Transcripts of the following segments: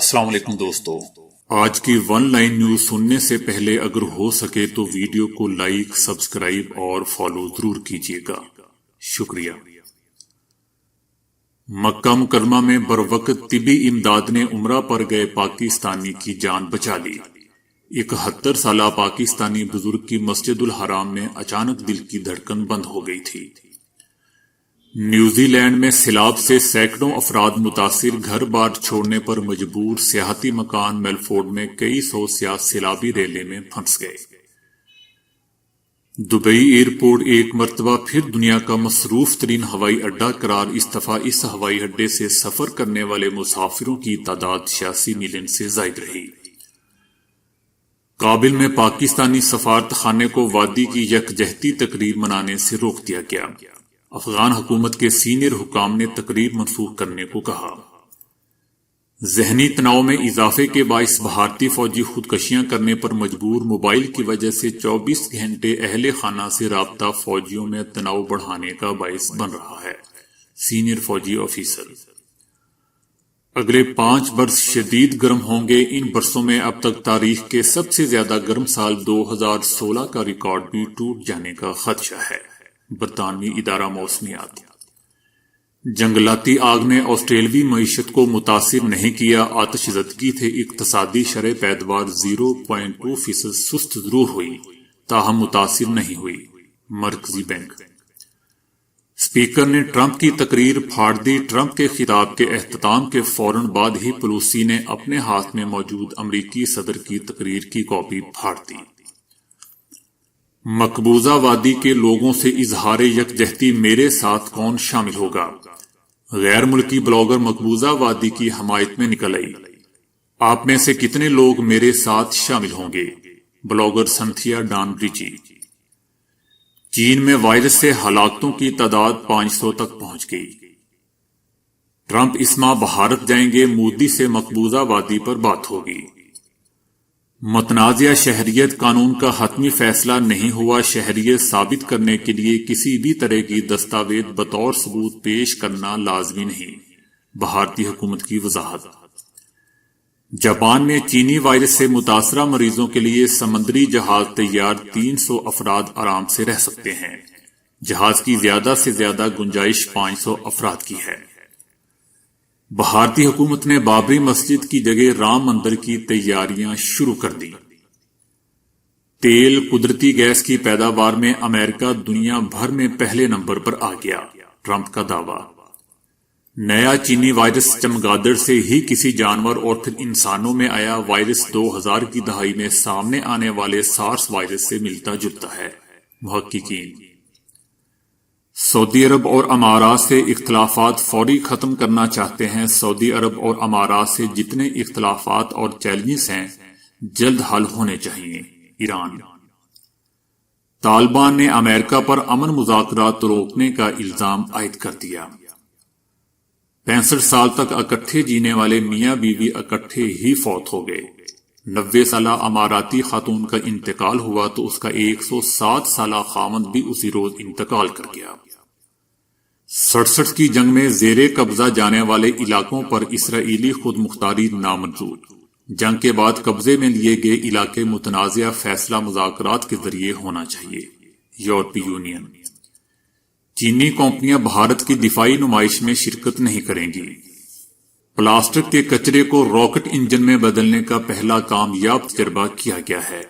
السلام علیکم دوستو، آج کی ون لائن نیوز سننے سے پہلے اگر ہو سکے تو ویڈیو کو لائک، سبسکرائب اور فالو ضرور کیجیے گا، شکریہ۔ مکہ مکرمہ میں بروقت طبی امداد نے عمرہ پر گئے پاکستانی کی جان بچا لی۔ 71 سالہ پاکستانی بزرگ کی مسجد الحرام میں اچانک دل کی دھڑکن بند ہو گئی تھی۔ نیوزی لینڈ میں سیلاب سے سینکڑوں افراد متاثر، گھر بار چھوڑنے پر مجبور، سیاحتی مکان میلفورڈ میں کئی سو سیاح سیلابی ریلے میں پھنس گئے۔ دبئی ایئرپورٹ ایک مرتبہ پھر دنیا کا مصروف ترین ہوائی اڈہ قرار۔ اس دفعہ اس ہوائی اڈے سے سفر کرنے والے مسافروں کی تعداد 86 ملین سے زائد رہی۔ کابل میں پاکستانی سفارت خانے کو وادی کی یکجہتی تقریب منانے سے روک دیا گیا۔ افغان حکومت کے سینئر حکام نے تقریب منسوخ کرنے کو کہا۔ ذہنی تناؤ میں اضافے کے باعث بھارتی فوجی خودکشیاں کرنے پر مجبور، موبائل کی وجہ سے 24 گھنٹے اہل خانہ سے رابطہ فوجیوں میں تناؤ بڑھانے کا باعث بن رہا ہے، سینئر فوجی آفیسر۔ اگلے 5 برس شدید گرم ہوں گے۔ ان برسوں میں اب تک تاریخ کے سب سے زیادہ گرم سال 2016 کا ریکارڈ بھی ٹوٹ جانے کا خدشہ ہے، برطانوی ادارہ موسمیات۔ جنگلاتی آگ نے آسٹریلوی معیشت کو متاثر نہیں کیا، آتش زدگی تھے۔ اقتصادی شرح پیداوار 0.2% سست ضرور ہوئی، تاہم متاثر نہیں ہوئی، مرکزی بینک۔ اسپیکر نے ٹرمپ کی تقریر پھاڑ دی۔ ٹرمپ کے خطاب کے اختتام کے فوراً بعد ہی پیلوسی نے اپنے ہاتھ میں موجود امریکی صدر کی تقریر کی کاپی پھاڑ دی۔ مقبوضہ وادی کے لوگوں سے اظہار یکجہتی، میرے ساتھ کون شامل ہوگا؟ غیر ملکی بلاگر مقبوضہ وادی کی حمایت میں نکل آئی۔ آپ میں سے کتنے لوگ میرے ساتھ شامل ہوں گے؟ Blogger Cynthia Dan Brechi. چین میں وائرس سے ہلاکتوں کی تعداد 500 تک پہنچ گئی۔ ٹرمپ اس ماہ بھارت جائیں گے، مودی سے مقبوضہ وادی پر بات ہوگی۔ متنازعہ شہریت قانون کا حتمی فیصلہ نہیں ہوا، شہریت ثابت کرنے کے لیے کسی بھی طرح کی دستاویز بطور ثبوت پیش کرنا لازمی نہیں، بھارتی حکومت کی وضاحت۔ جاپان میں چینی وائرس سے متاثرہ مریضوں کے لیے سمندری جہاز تیار، 300 افراد آرام سے رہ سکتے ہیں۔ جہاز کی زیادہ سے زیادہ گنجائش 500 افراد کی ہے۔ بھارتی حکومت نے بابری مسجد کی جگہ رام مندر کی تیاریاں شروع کر دی۔ تیل، قدرتی گیس کی پیداوار میں امریکہ دنیا بھر میں پہلے نمبر پر آ گیا، ٹرمپ کا دعویٰ۔ نیا چینی وائرس چمگادڑ سے ہی کسی جانور اور پھر انسانوں میں آیا۔ وائرس 2000 کی دہائی میں سامنے آنے والے سارس وائرس سے ملتا جلتا ہے، محققین۔ سعودی عرب اور امارات سے اختلافات فوری ختم کرنا چاہتے ہیں۔ سعودی عرب اور امارات سے جتنے اختلافات اور چیلنجز ہیں جلد حل ہونے چاہیے، ایران۔ طالبان نے امریکہ پر امن مذاکرات روکنے کا الزام عائد کر دیا۔ 65 سال تک اکٹھے جینے والے میاں بیوی اکٹھے ہی فوت ہو گئے۔ 90 سالہ اماراتی خاتون کا انتقال ہوا تو اس کا 107 سالہ خاوند بھی اسی روز انتقال کر گیا۔ 67 کی جنگ میں زیر قبضہ جانے والے علاقوں پر اسرائیلی خود مختاری نامنظور۔ جنگ کے بعد قبضے میں لیے گئے علاقے متنازعہ فیصلہ مذاکرات کے ذریعے ہونا چاہیے، یورپی یونین۔ چینی کمپنیاں بھارت کی دفاعی نمائش میں شرکت نہیں کریں گی۔ پلاسٹک کے کچرے کو راکٹ انجن میں بدلنے کا پہلا کامیاب تجربہ کیا گیا ہے۔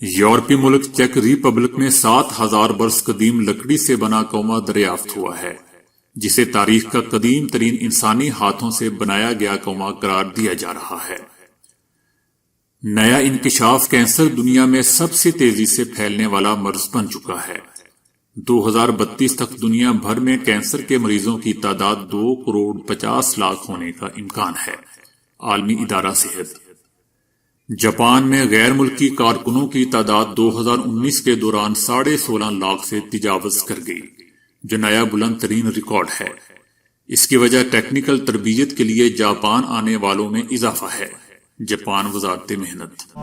یورپی ملک چیک ریپبلک میں 7000 برس قدیم لکڑی سے بنا قوما دریافت ہوا ہے، جسے تاریخ کا قدیم ترین انسانی ہاتھوں سے بنایا گیا قوما قرار دیا جا رہا ہے۔ نیا انکشاف، کینسر دنیا میں سب سے تیزی سے پھیلنے والا مرض بن چکا ہے۔ 2032 تک دنیا بھر میں کینسر کے مریضوں کی تعداد 2.50 کروڑ ہونے کا امکان ہے، عالمی ادارہ صحت۔ جاپان میں غیر ملکی کارکنوں کی تعداد 2019 کے دوران 16.5 لاکھ سے تجاوز کر گئی، جو نیا بلند ترین ریکارڈ ہے۔ اس کی وجہ ٹیکنیکل تربیت کے لیے جاپان آنے والوں میں اضافہ ہے، جاپان وزارت محنت۔